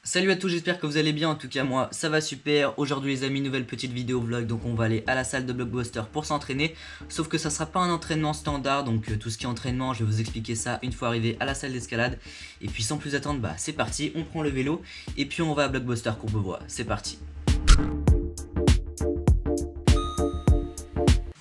Salut à tous, j'espère que vous allez bien, en tout cas moi ça va super. Aujourd'hui les amis, nouvelle petite vidéo vlog, donc on va aller à la salle de Blockbuster pour s'entraîner. Sauf que ça sera pas un entraînement standard, donc tout ce qui est entraînement, je vais vous expliquer ça une fois arrivé à la salle d'escalade. Et puis sans plus attendre, c'est parti, on prend le vélo et puis on va à Blockbuster Courbevoie, c'est parti.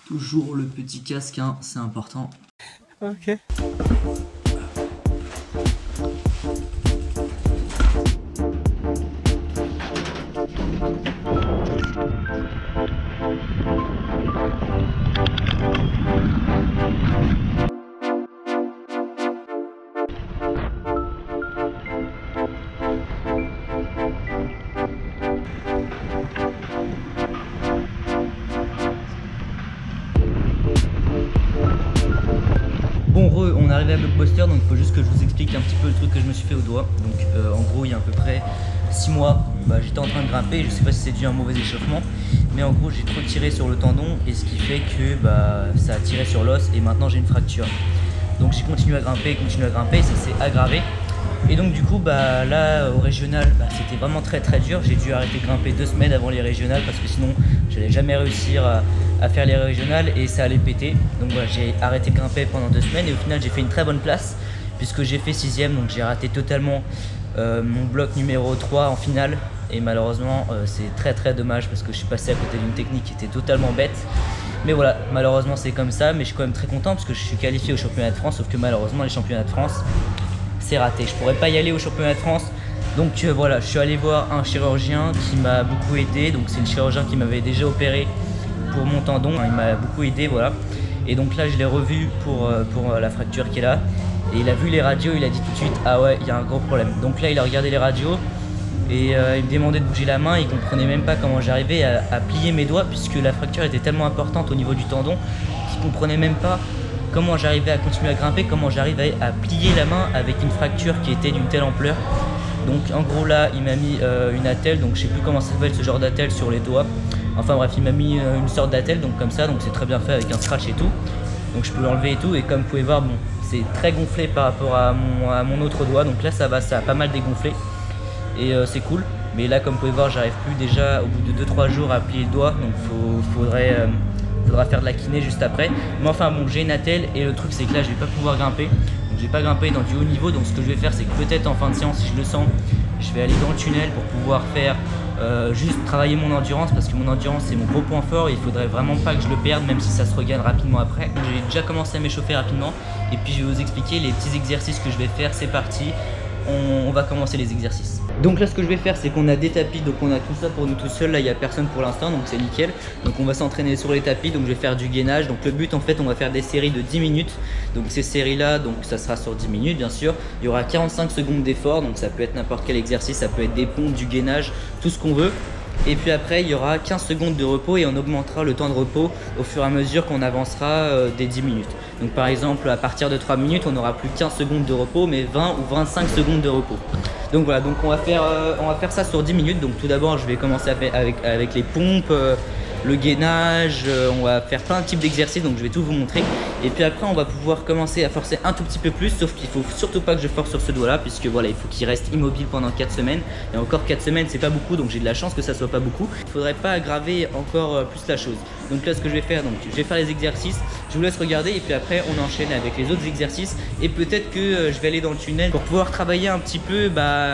Toujours le petit casque, hein, c'est important. Ok. Bon on est arrivé à Blockbuster, donc il faut juste que je vous explique un petit peu le truc que je me suis fait au doigt. Donc en gros il y a à peu près 6 mois, j'étais en train de grimper, je sais pas si c'est dû à un mauvais échauffement, mais en gros j'ai trop tiré sur le tendon et ce qui fait que ça a tiré sur l'os et maintenant j'ai une fracture. Donc j'ai continué à grimper, ça s'est aggravé. Et donc du coup là au régional c'était vraiment très dur. J'ai dû arrêter de grimper 2 semaines avant les régionales parce que sinon j'allais jamais réussir à faire les régionales et ça allait péter. Donc voilà, j'ai arrêté de grimper pendant 2 semaines et au final j'ai fait une très bonne place puisque j'ai fait 6ème, donc j'ai raté totalement mon bloc numéro 3 en finale. Et malheureusement c'est très dommage parce que je suis passé à côté d'une technique qui était totalement bête. Mais voilà, malheureusement c'est comme ça, mais je suis quand même très content parce que je suis qualifié au championnat de France, sauf que malheureusement les championnats de France c'est raté, je pourrais pas y aller au championnat de France. Donc voilà, je suis allé voir un chirurgien qui m'a beaucoup aidé. Donc c'est le chirurgien qui m'avait déjà opéré pour mon tendon, il m'a beaucoup aidé, voilà. Et donc là je l'ai revu pour la fracture qui est là. Et il a vu les radios, il a dit tout de suite ah ouais, il y a un gros problème. Donc là il a regardé les radios et il me demandait de bouger la main. Il comprenait même pas comment j'arrivais à plier mes doigts puisque la fracture était tellement importante au niveau du tendon qu'il comprenait même pas comment j'arrivais à continuer à grimper, comment j'arrivais à plier la main avec une fracture qui était d'une telle ampleur. Donc en gros là il m'a mis une attelle, donc je sais plus comment ça s'appelle ce genre d'attelle sur les doigts. Enfin bref, il m'a mis une sorte d'attelle, donc comme ça, donc c'est très bien fait avec un scratch et tout. Donc je peux l'enlever et tout, et comme vous pouvez voir, bon, c'est très gonflé par rapport à mon autre doigt. Donc là ça va, ça a pas mal dégonflé et c'est cool. Mais là comme vous pouvez voir, j'arrive plus déjà au bout de 2-3 jours à plier le doigt, donc faudra faire de la kiné juste après. Mais enfin bon, j'ai une attelle et le truc c'est que là je vais pas pouvoir grimper. Donc je vais pas grimper dans du haut niveau, donc ce que je vais faire c'est que peut-être en fin de séance, si je le sens, je vais aller dans le tunnel pour pouvoir faire juste travailler mon endurance, parce que mon endurance c'est mon gros point fort et il faudrait vraiment pas que je le perde, même si ça se regagne rapidement après. J'ai déjà commencé à m'échauffer rapidement et puis je vais vous expliquer les petits exercices que je vais faire. C'est parti, on va commencer les exercices. Donc là ce que je vais faire c'est qu'on a des tapis, donc on a tout ça pour nous tout seuls. Là il n'y a personne pour l'instant, donc c'est nickel. Donc on va s'entraîner sur les tapis, donc je vais faire du gainage. Donc le but en fait, on va faire des séries de 10 minutes. Donc ces séries là, donc ça sera sur 10 minutes bien sûr. Il y aura 45 secondes d'effort, donc ça peut être n'importe quel exercice, ça peut être des pompes, du gainage, tout ce qu'on veut. Et puis après il y aura 15 secondes de repos et on augmentera le temps de repos au fur et à mesure qu'on avancera des 10 minutes. Donc par exemple à partir de 3 minutes on n'aura plus 15 secondes de repos mais 20 ou 25 secondes de repos. Donc voilà, donc on va faire ça sur 10 minutes. Donc tout d'abord je vais commencer avec les pompes, le gainage, on va faire plein de types d'exercices, donc je vais tout vous montrer. Et puis après on va pouvoir commencer à forcer un tout petit peu plus, sauf qu'il faut surtout pas que je force sur ce doigt là, puisque voilà, il faut qu'il reste immobile pendant 4 semaines. Et encore 4 semaines c'est pas beaucoup, donc j'ai de la chance que ça soit pas beaucoup. Il faudrait pas aggraver encore plus la chose. Donc là ce que je vais faire, donc je vais faire les exercices, je vous laisse regarder et puis après on enchaîne avec les autres exercices. Et peut-être que je vais aller dans le tunnel pour pouvoir travailler un petit peu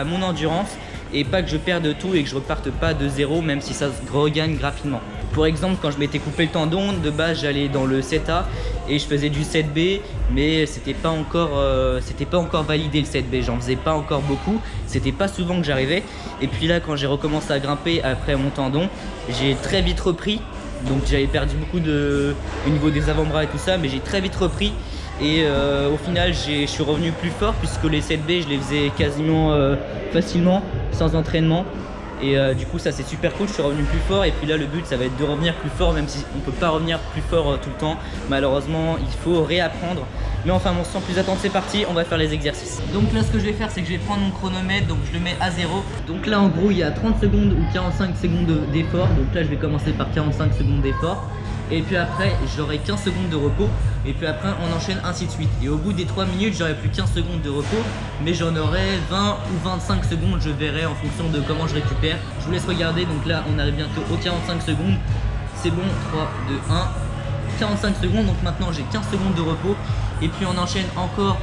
mon endurance et pas que je perde tout et que je reparte pas de zéro, même si ça se regagne rapidement. Pour exemple, quand je m'étais coupé le tendon, de base j'allais dans le 7A et je faisais du 7B, mais c'était pas encore validé le 7B, j'en faisais pas encore beaucoup, c'était pas souvent que j'arrivais. Et puis là quand j'ai recommencé à grimper après mon tendon, j'ai très vite repris. Donc j'avais perdu beaucoup au niveau des avant-bras et tout ça, mais j'ai très vite repris. Et au final je suis revenu plus fort puisque les 7B je les faisais quasiment facilement sans entraînement. Et du coup ça c'est super cool, je suis revenu plus fort. Et puis là le but ça va être de revenir plus fort, même si on peut pas revenir plus fort tout le temps. Malheureusement il faut réapprendre. Mais enfin bon, sans plus attendre c'est parti, on va faire les exercices. Donc là ce que je vais faire c'est que je vais prendre mon chronomètre, donc je le mets à 0. Donc là en gros il y a 30 secondes ou 45 secondes d'effort. Donc là je vais commencer par 45 secondes d'effort. Et puis après j'aurai 15 secondes de repos. et puis après on enchaîne ainsi de suite. Et au bout des 3 minutes, j'aurai plus 15 secondes de repos, mais j'en aurai 20 ou 25 secondes, je verrai en fonction de comment je récupère. Je vous laisse regarder, donc là on arrive bientôt aux 45 secondes. C'est bon, 3, 2, 1, 45 secondes, donc maintenant j'ai 15 secondes de repos. Et puis on enchaîne encore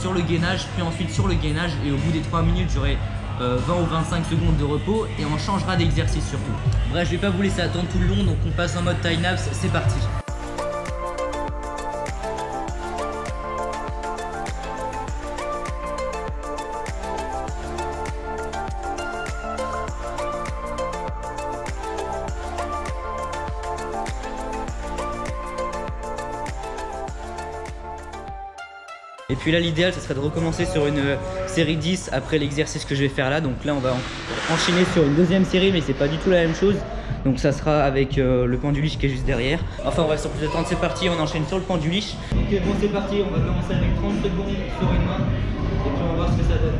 sur le gainage, puis ensuite sur le gainage, et au bout des 3 minutes j'aurai 20 ou 25 secondes de repos, et on changera d'exercice surtout. Bref, je vais pas vous laisser attendre tout le long, donc on passe en mode time-lapse, c'est parti. Et puis là l'idéal ce serait de recommencer sur une série 10 après l'exercice que je vais faire là. Donc là on va enchaîner sur une deuxième série, mais c'est pas du tout la même chose. Donc ça sera avec le penduliche qui est juste derrière. Enfin on va sur plus de 30, c'est parti, on enchaîne sur le penduliche. Ok bon c'est parti, on va commencer avec 30 secondes sur une main. Et puis on va voir ce que ça donne.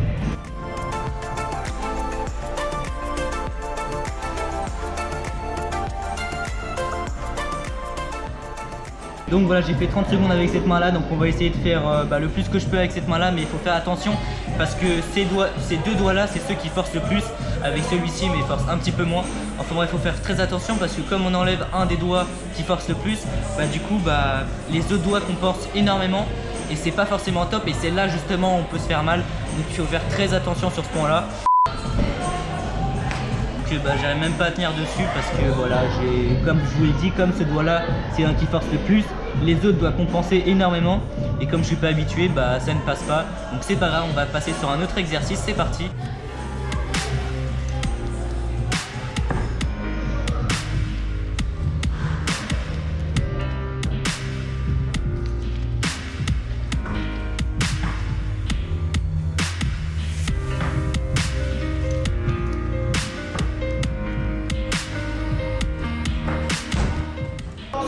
Donc voilà, j'ai fait 30 secondes avec cette main là, donc on va essayer de faire le plus que je peux avec cette main là, mais il faut faire attention parce que ces deux doigts là, c'est ceux qui forcent le plus. Avec celui-ci, mais il force un petit peu moins. Enfin bref, il faut faire très attention parce que comme on enlève un des doigts qui force le plus, du coup les autres doigts comportent énormément et c'est pas forcément top, et c'est là justement où on peut se faire mal. Donc il faut faire très attention sur ce point là. J'arrive même pas à tenir dessus parce que voilà, comme je vous l'ai dit, comme ce doigt là c'est un qui force le plus, les autres doivent compenser énormément, et comme je suis pas habitué, ça ne passe pas. Donc c'est pas grave, on va passer sur un autre exercice, c'est parti.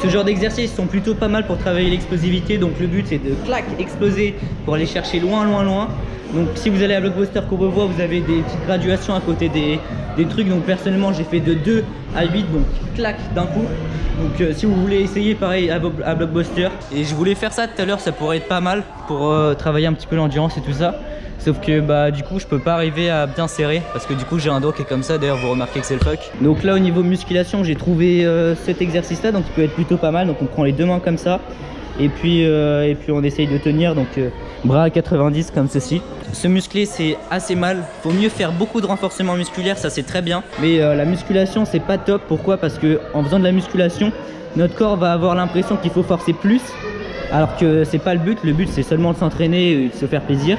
Ce genre d'exercices sont plutôt pas mal pour travailler l'explosivité, donc le but c'est de exploser pour aller chercher loin. Donc si vous allez à Blockbuster Courbevoie, vous avez des petites graduations à côté des trucs, donc personnellement j'ai fait de 2 à 8, donc clac d'un coup. Donc si vous voulez essayer pareil à Blockbuster, et je voulais faire ça tout à l'heure, ça pourrait être pas mal pour travailler un petit peu l'endurance et tout ça. Sauf que du coup je peux pas arriver à bien serrer parce que du coup j'ai un doigt qui est comme ça, d'ailleurs vous remarquez que c'est le fuck. Donc là au niveau musculation j'ai trouvé cet exercice là, donc il peut être plutôt pas mal. Donc on prend les deux mains comme ça et puis on essaye de tenir, donc bras à 90 comme ceci. Se muscler c'est assez mal, faut mieux faire beaucoup de renforcement musculaire, ça c'est très bien. Mais la musculation c'est pas top, pourquoi? Parce que en faisant de la musculation, notre corps va avoir l'impression qu'il faut forcer plus, alors que c'est pas le but c'est seulement de s'entraîner et de se faire plaisir.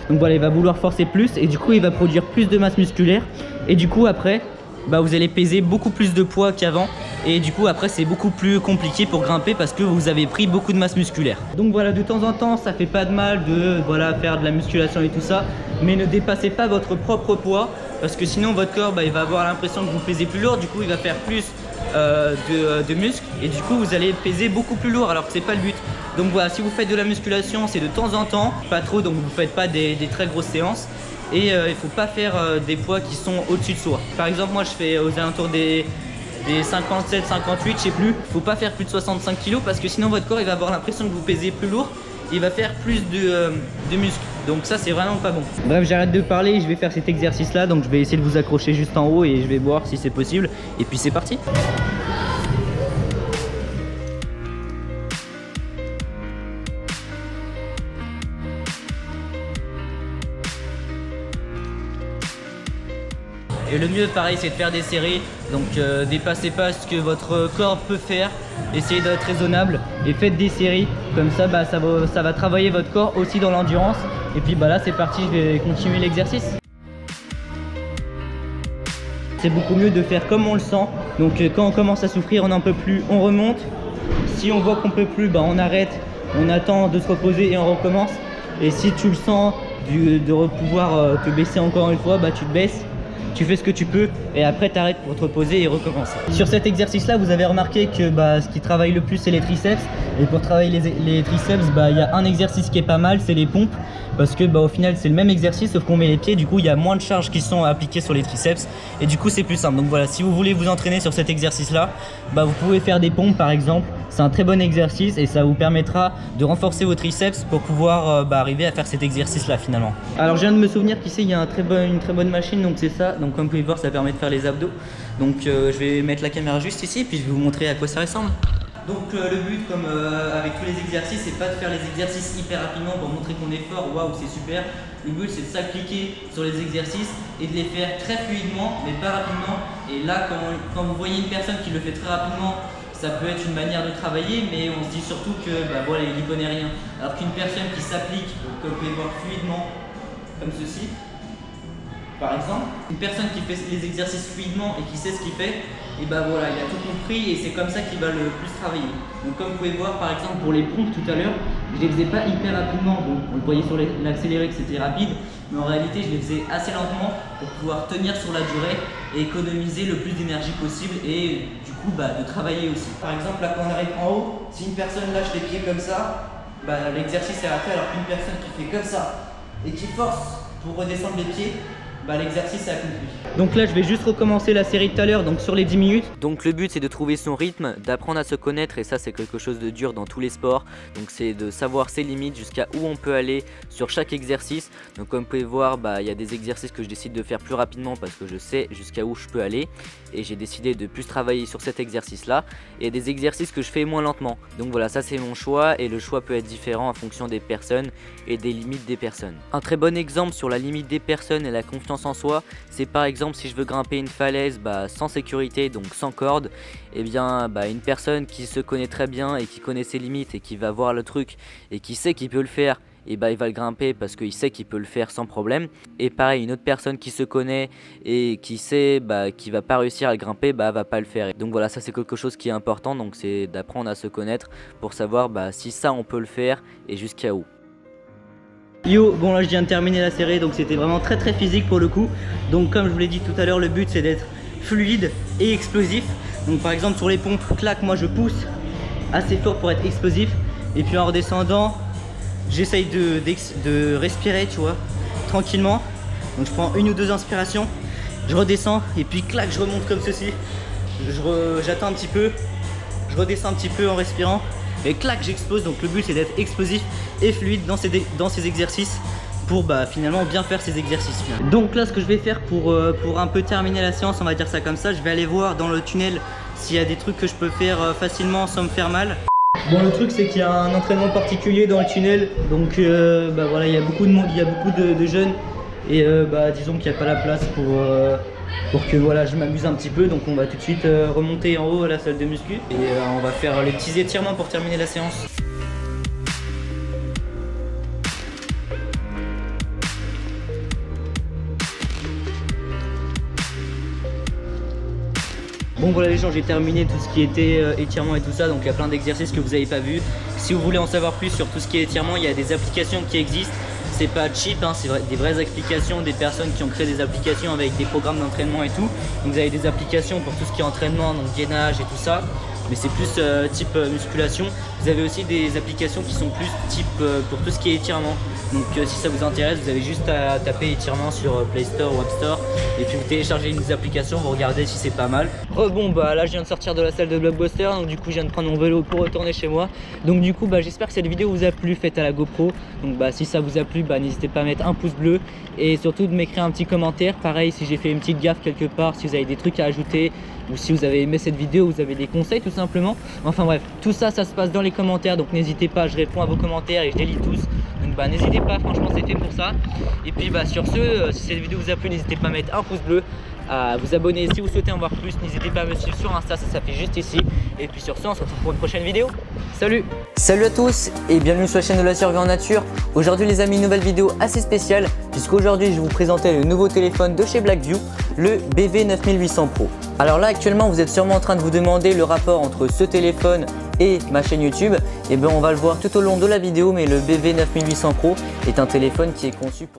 Donc voilà, il va vouloir forcer plus et du coup il va produire plus de masse musculaire, et du coup après vous allez peser beaucoup plus de poids qu'avant, et du coup après c'est beaucoup plus compliqué pour grimper parce que vous avez pris beaucoup de masse musculaire. Donc voilà, de temps en temps ça fait pas de mal de faire de la musculation et tout ça, mais ne dépassez pas votre propre poids parce que sinon votre corps il va avoir l'impression que vous pesez plus lourd, du coup il va faire plus de muscles, et du coup vous allez peser beaucoup plus lourd alors que c'est pas le but. Donc voilà, si vous faites de la musculation, c'est de temps en temps, pas trop, donc vous faites pas des très grosses séances, et il faut pas faire des poids qui sont au-dessus de soi. Par exemple moi je fais aux alentours des 57, 58, je sais plus. Faut pas faire plus de 65 kg parce que sinon votre corps il va avoir l'impression que vous pesez plus lourd, il va faire plus de muscles, donc ça c'est vraiment pas bon. Bref, j'arrête de parler, je vais faire cet exercice là, donc je vais essayer de vous accrocher juste en haut et je vais voir si c'est possible, et puis c'est parti. Et le mieux pareil c'est de faire des séries, donc dépassez pas ce que votre corps peut faire, essayez d'être raisonnable et faites des séries, comme ça ça va travailler votre corps aussi dans l'endurance. Et puis là c'est parti, je vais continuer l'exercice. C'est beaucoup mieux de faire comme on le sent, donc quand on commence à souffrir on n'en peut plus, on remonte. Si on voit qu'on peut plus, on arrête, on attend de se reposer et on recommence. Et si tu le sens de pouvoir te baisser encore une fois, tu te baisses. Tu fais ce que tu peux et après tu arrêtes pour te reposer et recommencer. Sur cet exercice là vous avez remarqué que ce qui travaille le plus c'est les triceps, et pour travailler les triceps il y a un exercice qui est pas mal, c'est les pompes. parce que bah, au final c'est le même exercice sauf qu'on met les pieds, du coup il y a moins de charges qui sont appliquées sur les triceps et du coup c'est plus simple. Donc voilà, si vous voulez vous entraîner sur cet exercice là, bah, vous pouvez faire des pompes par exemple, c'est un très bon exercice et ça vous permettra de renforcer vos triceps pour pouvoir arriver à faire cet exercice là finalement. Alors je viens de me souvenir qu'ici il y a une très bonne machine, donc c'est ça, donc comme vous pouvez voir ça permet de faire les abdos. Donc je vais mettre la caméra juste ici et puis je vais vous montrer à quoi ça ressemble. Donc le but, comme avec tous les exercices, c'est pas de faire les exercices hyper rapidement pour montrer qu'on est fort, waouh c'est super. Le but c'est de s'appliquer sur les exercices et de les faire très fluidement mais pas rapidement. Et là quand vous voyez une personne qui le fait très rapidement, ça peut être une manière de travailler, mais on se dit surtout que bah, voilà, il n'y connaît rien. Alors qu'une personne qui s'applique, comme vous pouvez voir fluidement, comme ceci, par exemple, une personne qui fait les exercices fluidement et qui sait ce qu'il fait, et ben voilà, il a tout compris et c'est comme ça qu'il va le plus travailler. Donc comme vous pouvez voir par exemple pour les pompes tout à l'heure, je les faisais pas hyper rapidement, bon on le voyait sur l'accéléré que c'était rapide, mais en réalité je les faisais assez lentement pour pouvoir tenir sur la durée et économiser le plus d'énergie possible et du coup de travailler aussi. Par exemple là quand on arrive en haut, si une personne lâche les pieds comme ça, l'exercice est raté, alors qu'une personne qui fait comme ça et qui force pour redescendre les pieds, l'exercice est accompli. Donc là je vais juste recommencer la série de tout à l'heure, donc sur les 10 minutes. Donc le but c'est de trouver son rythme, d'apprendre à se connaître et ça c'est quelque chose de dur dans tous les sports. Donc c'est de savoir ses limites, jusqu'à où on peut aller sur chaque exercice. Donc comme vous pouvez voir, il y a des exercices que je décide de faire plus rapidement parce que je sais jusqu'à où je peux aller. Et j'ai décidé de plus travailler sur cet exercice là. Et des exercices que je fais moins lentement. Donc voilà, ça c'est mon choix et le choix peut être différent en fonction des personnes et des limites des personnes. Un très bon exemple sur la limite des personnes et la confiance en soi, c'est par exemple si je veux grimper une falaise sans sécurité, donc sans corde, et bien une personne qui se connaît très bien et qui connaît ses limites et qui va voir le truc et qui sait qu'il peut le faire, et il va le grimper parce qu'il sait qu'il peut le faire sans problème. Et pareil, une autre personne qui se connaît et qui sait qu'il va pas réussir à le grimper, va pas le faire. Donc voilà, ça c'est quelque chose qui est important, donc c'est d'apprendre à se connaître pour savoir si ça on peut le faire et jusqu'à où. Yo, bon là je viens de terminer la série, donc c'était vraiment très physique pour le coup. Donc comme je vous l'ai dit tout à l'heure, le but c'est d'être fluide et explosif. Donc par exemple sur les pompes, clac, moi je pousse assez fort pour être explosif. Et puis en redescendant, j'essaye de respirer, tu vois, tranquillement. Donc je prends une ou deux inspirations, je redescends et puis clac, je remonte comme ceci. J'attends un petit peu, je redescends un petit peu en respirant. Et clac, j'explose. Donc le but c'est d'être explosif et fluide dans ces exercices pour finalement bien faire ces exercices. Donc là ce que je vais faire pour un peu terminer la séance, on va dire ça comme ça, je vais aller voir dans le tunnel s'il y a des trucs que je peux faire facilement sans me faire mal. Bon, le truc c'est qu'il y a un entraînement particulier dans le tunnel, donc voilà, il y a beaucoup de monde, il y a beaucoup de jeunes et disons qu'il n'y a pas la place pour que voilà, je m'amuse un petit peu. Donc on va tout de suite remonter en haut à la salle de muscu et on va faire les petits étirements pour terminer la séance. Bon voilà les gens, j'ai terminé tout ce qui était étirement et tout ça, donc il y a plein d'exercices que vous n'avez pas vu. Si vous voulez en savoir plus sur tout ce qui est étirement, il y a des applications qui existent. C'est pas cheap, hein, c'est des vraies applications, des personnes qui ont créé des applications avec des programmes d'entraînement et tout. Donc vous avez des applications pour tout ce qui est entraînement, donc gainage et tout ça. Mais c'est plus type musculation. Vous avez aussi des applications qui sont plus type pour tout ce qui est étirement. Donc si ça vous intéresse, vous avez juste à taper étirement sur Play Store ou App Store. Et puis vous téléchargez une des applications, vous regardez si c'est pas mal. Bon là je viens de sortir de la salle de Blockbuster. Donc du coup je viens de prendre mon vélo pour retourner chez moi. Donc du coup j'espère que cette vidéo vous a plu, faite à la GoPro. Donc si ça vous a plu, n'hésitez pas à mettre un pouce bleu. Et surtout de m'écrire un petit commentaire. Pareil, si j'ai fait une petite gaffe quelque part, si vous avez des trucs à ajouter, ou si vous avez aimé cette vidéo, vous avez des conseils tout simplement. Enfin bref, tout ça, ça se passe dans les commentaires, donc n'hésitez pas, je réponds à vos commentaires et je les lis tous. Donc n'hésitez pas, franchement c'est fait pour ça. Et puis sur ce, si cette vidéo vous a plu, n'hésitez pas à mettre un pouce bleu, à vous abonner si vous souhaitez en voir plus. N'hésitez pas à me suivre sur Insta, ça s'affiche juste ici. Et puis sur ce, on se retrouve pour une prochaine vidéo. Salut! Salut à tous et bienvenue sur la chaîne de la survie en nature. Aujourd'hui les amis, nouvelle vidéo assez spéciale, puisqu'aujourd'hui je vais vous présenter le nouveau téléphone de chez Blackview, le BV9800 Pro. Alors là actuellement vous êtes sûrement en train de vous demander le rapport entre ce téléphone et ma chaîne YouTube. Et on va le voir tout au long de la vidéo, mais le BV9800 Pro est un téléphone qui est conçu pour